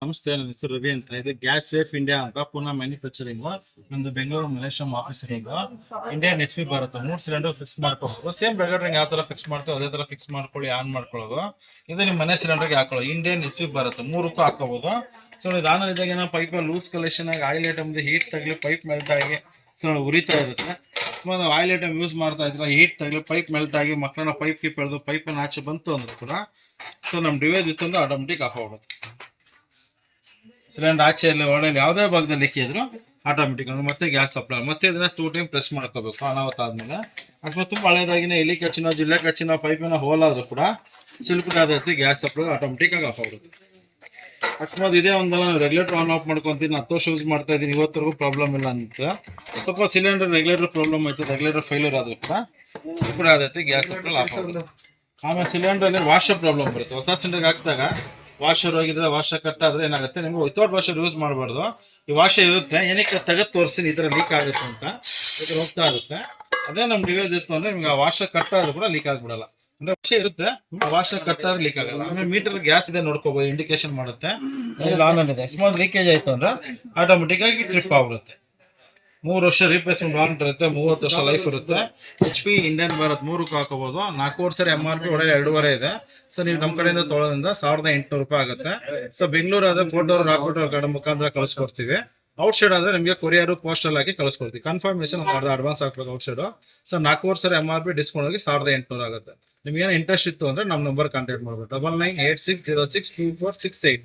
ನಮಸ್ತೆ, ನನ್ನ ಹೆಸರು ರವಿ ಅಂತ. ಇದು ಗ್ಯಾಸ್ ಸೇಫ್ ಇಂಡಿಯಾ ಅಂತ ಪೂನಾ ಮ್ಯಾನುಫ್ಯಾಕ್ಚರಿಂಗ್ ನಮ್ದು ಬೆಂಗಳೂರು ಮಲೇಷಿಯಂ ಆಫೀಸ್ ಇಂಡಿಯನ್ ಎಸ್ ಪಿ ಬರುತ್ತೆ. 3 ಸಿಲಿಂಡರ್ ಫಿಕ್ಸ್ ಮಾಡ್ಕೋಬೇಕು. ಸೇಮ್ ರೆಗ್ಯುಲರ್ ಯಾವ ತರ ಫಿಕ್ಸ್ ಮಾಡ್ತೀವಿ ಅದೇ ತರ ಫಿಕ್ಸ್ ಮಾಡ್ಕೊಳ್ಳಿ, ಆನ್ ಮಾಡ್ಕೊಳ್ಳೋದು. ಇದು ನಿಮ್ಮ ಮನೆ ಸಿಲಿಂಡರ್ಗೆ ಹಾಕೊಳ್ಳೋದು. ಇಂಡಿಯನ್ ಎಸ್ ಪಿ ಬರುತ್ತೆ, 3ಕ್ಕೂ ಹಾಕೋಬಹುದು. ಸೊ ಇದು ಆನ್ ಇದ್ದಾಗ ಏನೋ ಪೈಪ್ ಲೂಸ್ ಕಲೆಕ್ಷನ್ ಆಗಿ ಆಯಿಲ್ ಐಟಮ್ ಹೀಟ್ ತಗಲಿ ಪೈಪ್ ಮೆಲ್ಟ್ ಆಗಿ ಸೊ ಉರಿತಾ ಇರುತ್ತೆ. ಸುಮಾರು ನಾವು ಆಯಿಲ್ ಐಟಮ್ ಯೂಸ್ ಮಾಡ್ತಾ ಇದ್ರೆ ಹೀಟ್ ತಗಲಿ ಪೈಪ್ ಮೆಲ್ಟ್ ಆಗಿ ಮಕ್ಕಳನ್ನ ಪೈಪ್ ಕೀಪ್ ಎಳೆದು ಪೈಪನ್ನು ಆಚೆ ಬಂತು ಅಂದ್ರೆ ಕೂಡ ಸೊ ನಮ್ಮ ಡಿವೈಸ್ ಇತ್ತು ಅಂದ್ರೆ ಆಟೋಮೆಟಿಕ್ ಆಫ್ ಆಗ್ಬಿಡುತ್ತೆ. ಸಿಲಿಂಡರ್ ಆಚೆಯಲ್ಲಿ ಒಳಗೆ ಯಾವುದೇ ಭಾಗದಲ್ಲಿ ಲೀಕ್ ಇದ್ರು ಆಟೋಮೆಟಿಕ್ ಮತ್ತೆ ಗ್ಯಾಸ್ ಸಪ್ಲೈ ಮತ್ತೆ ಇದನ್ನ 2 ಟೈಮ್ ಪ್ರೆಸ್ ಮಾಡ್ಕೋಬೇಕು. ಅನಾವತ್ ಆದ್ಮೇಲೆ ಅಕಸ್ಮಾತ್ ತುಂಬ ಹಳೇದಾಗಿನ ಎಲ್ಲಿ ಕಚ್ಚಿನ ಜಿಲ್ಲೆ ಕಚ್ಚಿನ ಪೈಪಿನ ಹೋಲ್ ಆದ್ರೂ ಕೂಡ ಸಿಲ್ಪುಗಾದೈತಿ ಗ್ಯಾಸ್ ಸಪ್ಲೈ ಆಟೋಮೆಟಿಕ್ ಆಗಿ ಆಫ್ ಆಗುತ್ತೆ. ಅಕಸ್ಮಾತ್ ಇದೇ ಒಂದಲ್ಲ ನಾನು ರೆಗ್ಯುಲೇಟರ್ ಆನ್ ಆಫ್ ಮಾಡ್ಕೊಂತೀನಿ 10 ವರ್ಷ ಯೂಸ್ ಮಾಡ್ತಾ ಇದ್ದೀನಿ ಇವತ್ತರೆಗೂ ಪ್ರಾಬ್ಲಮ್ ಇಲ್ಲ ಅಂತ. ಸ್ವಲ್ಪ ಸಿಲಿಂಡರ್ ರೆಗ್ಯುಲೇಟರ್ ಪ್ರಾಬ್ಲಮ್ ಆಯ್ತು, ರೆಗ್ಯುಲೇಟರ್ ಫೇಲ್ಯೂರ್ ಆದ್ರೂ ಕೂಡ ಸಿಲ್ಪುಗಾದೈತಿ ಗ್ಯಾಸ್ ಸಪ್ಲೈ ಆಫ್ ಆಗುತ್ತೆ. ಆಮೇಲೆ ಸಿಲಿಂಡರ್ ವಾಷರ್ ಪ್ರಾಬ್ಲಮ್ ಬರುತ್ತೆ. ಹೊಸ ಸಿಲಿಂಡರ್ಗೆ ಹಾಕಿದಾಗ ವಾಷರ್ ಹೋಗಿದ್ರೆ ವಾಷರ್ ಕಟ್ ಆದ್ರೆ ಏನಾಗುತ್ತೆ, ನಿಮ್ಗೆ ವಿತೌಟ್ ವಾಷರ್ ಯೂಸ್ ಮಾಡಬಾರ್ದು. ಈ ವಾಷರ್ ಇರುತ್ತೆ, ಏನಕ್ಕೆ ತೆಗೆದು ತೋರಿಸಿ ಈ ಥರ ಲೀಕ್ ಆಗುತ್ತೆ ಅಂತ ಇದು ಹೋಗ್ತಾ ಇರುತ್ತೆ. ಅದೇ ನಮ್ಮ ಡಿವೈಸ್ ಇತ್ತು ಅಂದ್ರೆ ನಿಮ್ಗೆ ಆ ವಾಷರ್ ಕಟ್ ಆದ್ರೂ ಕೂಡ ಲೀಕ್ ಆಗ್ಬಿಡಲ್ಲ. ಅಂದ್ರೆ ವಾಷರ್ ಇರುತ್ತೆ, ಆ ವಾಷರ್ ಕಟ್ ಆದ್ರೆ ಲೀಕ್ ಆಗಲ್ಲ. ಆಮೇಲೆ ಮೀಟರ್ ಗ್ಯಾಸ್ ಇದೆ ನೋಡ್ಕೋಬಹುದು, ಇಂಡಿಕೇಶನ್ ಮಾಡುತ್ತೆ ಆನ್ ಇದೆ. ಸ್ಮಾಲ್ ಲೀಕೇಜ್ ಆಯ್ತು ಅಂದ್ರೆ ಆಟೋಮೆಟಿಕ್ ಆಗಿ ಟ್ರಿಪ್ ಆಗ್ಬಿಡುತ್ತೆ. 3 ವರ್ಷ ರೀಪ್ಲೇಸ್ಮೆಂಟ್ ವಾರಂಟಿ ಇರುತ್ತೆ, 30 ವರ್ಷ ಲೈಫ್ ಇರುತ್ತೆ. HP ಇಂಡಿಯನ್ ಭಾರತ್ 3ಕ್ಕೂ ಹಾಕೋಬಹುದು. 4 ವರ್ಷ MRP ಒಳಗೆ 2.5 ಇದೆ. ಸೊ ನೀವು ನಮ್ಮ ಕಡೆಯಿಂದ ತೊಗೊಳೋದ್ರಿಂದ 1800 ರೂಪಾಯಿ ಆಗುತ್ತೆ. ಸೊ ಬೆಂಗಳೂರು ಆದ್ರೆ ಕೋಟೂರು ರಾಕೋಟೂರು ಕಡೆ ಮುಖಾಂತರ ಕಳಿಸ್ಕೊಡ್ತೀವಿ. ಔಟ್ ಸೈಡ್ ಆದ್ರೆ ನಿಮಗೆ ಕೊರಿಯರ್ ಪೋಸ್ಟಲ್ ಹಾಕಿ ಕಳಿಸ್ಕೊಡ್ತೀವಿ. ಕನ್ಫರ್ಮೇಶನ್ ಅಡ್ವಾನ್ಸ್ ಹಾಕ್ಬೇಕು ಔಟ್ ಸೈಡ್. ಸೊ 4 ವರ್ಷ MRP ಡಿಸ್ಕೌಂಟ್ ಹೋಗಿ 1800 ಆಗುತ್ತೆ. ನಿಮ್ಗೆ ಏನೋ ಇಂಟ್ರೆಸ್ಟ್ ಇತ್ತು ಅಂದ್ರೆ ನಮ್ಮ ನಂಬರ್ ಕಾಂಟ್ಯಾಕ್ಟ್ ಮಾಡ್ಬೇಕು. 9986062468.